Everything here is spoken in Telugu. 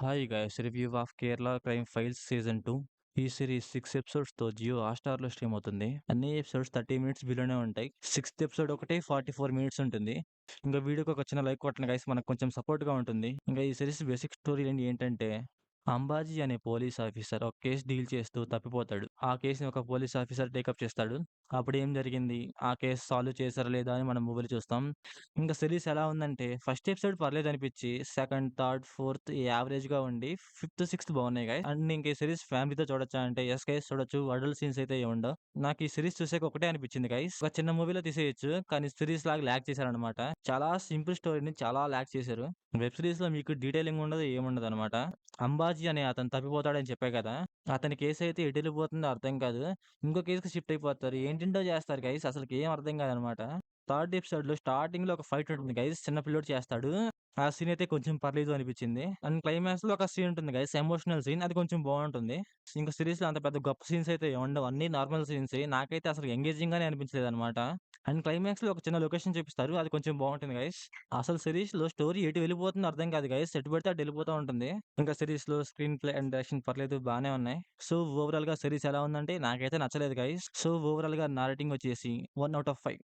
Hi guys review of Kerala crime files season 2. ఈ సిరీస్ 6 ఎపిసోడ్స్తో జియో హాట్‌స్టార్‌లో స్ట్రీమ్ అవుతుంది. అన్ని ఎపిసోడ్స్ 30 మినిట్స్ బిలోనే ఉంటాయి. సిక్స్త్ ఎపిసోడ్ ఒకటి 44 మినిట్స్ ఉంటుంది. ఇంకా వీడియోకి ఒక చిన్న లైక్ కొట్టండి గైస్, మనకు కొంచెం సపోర్ట్‌గా ఉంటుంది. ఇంకా ఈ సిరీస్ బేసిక్ స్టోరీ లైన్ ఏంటంటే, అంబాజీ అనే పోలీస్ ఆఫీసర్ ఒక కేస్ డీల్ చేస్తూ తప్పిపోతాడు. ఆ కేస్‌ని ఒక పోలీస్ ఆఫీసర్ టేకప్ చేస్తాడు. అప్పుడు ఏం జరిగింది? ఆ కేస్ సాల్వ్ చేసారా లేదా అని మనం మూవీలో చూస్తాం. ఇంకా సిరీస్ ఎలా ఉందంటే, ఫస్ట్ ఎపిసోడ్ పర్లేదనిపిచ్చి, సెకండ్, థర్డ్, ఫోర్త్ యావరేజ్‌గా ఉండి, ఫిఫ్త్, సిక్స్త్ బాగున్నాయి గైస్. అండ్ ఇంక ఈ సిరీస్ ఫ్యామిలీతో చూడొచ్చా అంటే, యెస్ గైస్ చూడొచ్చు. అడల్ట్ సీన్స్ అయితే ఏమి ఉండవు. నాకు ఈ సిరీస్ చూసాక ఒకటే అనిపించింది గైస్, ఒక చిన్న మూవీలో తీసేయొచ్చు. కానీ సిరీస్ లాగా ల్యాగ్ చేశారనమాట. చాలా సింపుల్ స్టోరీని చాలా ల్యాగ్ చేశారు. వెబ్ సిరీస్‌లో మీకు డీటెయిలింగ్ ఉండదు, ఏముండదనమాట. అంబాజీ అనే అతను తప్పిపోతాడని చెప్పా కదా! అతని కేసయితే ఎటెళ్ళిపోతుందో అర్థం కాదు. ఇంకో కేస్‌కి షిఫ్ట్ అయిపోతారు. ఏంటేంటో చేస్తారు గైస్, అసలకి ఏం అర్థం కాదనమాట. థర్డ్ ఎపిసోడ్‌లో స్టార్టింగ్‌లో ఒక ఫైట్ ఉంటుంది గైస్. చిన్న పిల్లోడు చేస్తాడు. ఆ సీన్ అయితే కొంచెం పర్లేదు అనిపించింది. అండ్ క్లైమాక్స్‌లో ఒక సీన్ ఉంటుంది గైస్. Emotional scene. అది కొంచెం బావుంటుంది. ఇంకా సిరీస్‌లో అంత పెద్ద గొప్ప సీన్స్ అయితే ఉండవు. అన్నీ నార్మల్ సీన్సే. నాకైతే అసలు ఎంగేజింగ్‌గానే అనిపించలేదనమాట. అండ్ క్లైమాక్స్‌లో ఒక చిన్న లొకేషన్ చూపిస్తారు. అది కొంచెం బావుంటుంది గైస్. అసలు సిరీస్‌లో స్టోరీ ఎటు వెళ్ళిపోతుందో అర్థం కాదు గైస్. ఎటు పడితే అటు వెళ్ళిపోతా ఉంటుంది. ఇంకా సిరీస్‌లో స్క్రీన్ ప్లే అండ్ డైరెక్షన్ పర్లేదు, బానే ఉన్నాయి. సో, ఓవరాల్‌గా సిరీస్ ఎలా ఉందంటే నాకైతే నచ్చలేదు గైస్. సో, ఓవరాల్‌గా నా రేటింగ్ వచ్చేసి 1/5.